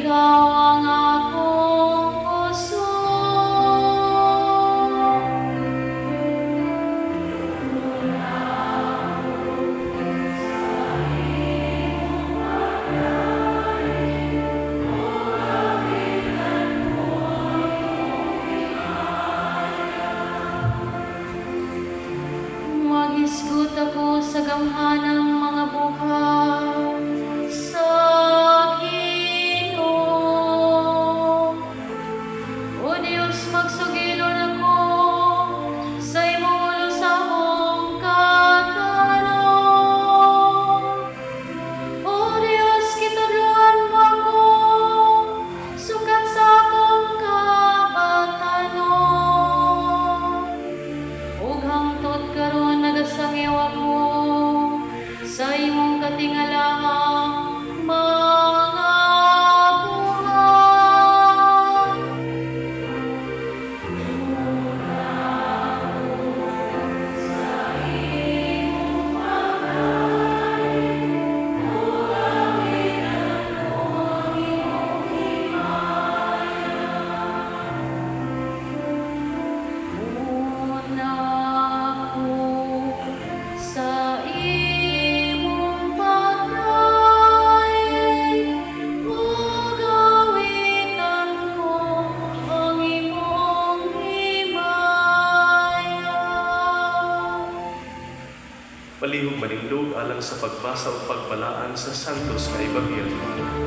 ikaw ang akong puso. Mag-isgot ako sa gamhanang mga buhay sa Ginoo. O Diyos, magsugilon ako sa imong ulusahong katarong. O Diyos, kitudloan mo ako sukat sa akong kabatanon. Ug hangtod karon nagasangiw ako sa imong katingalahang mga buhay. Una ako sa imong pagkain, ug awitan ko ang imong himaya. Palihog manindog alang sa pagbasa o pagbalaan sa santos nga ebanghelyo.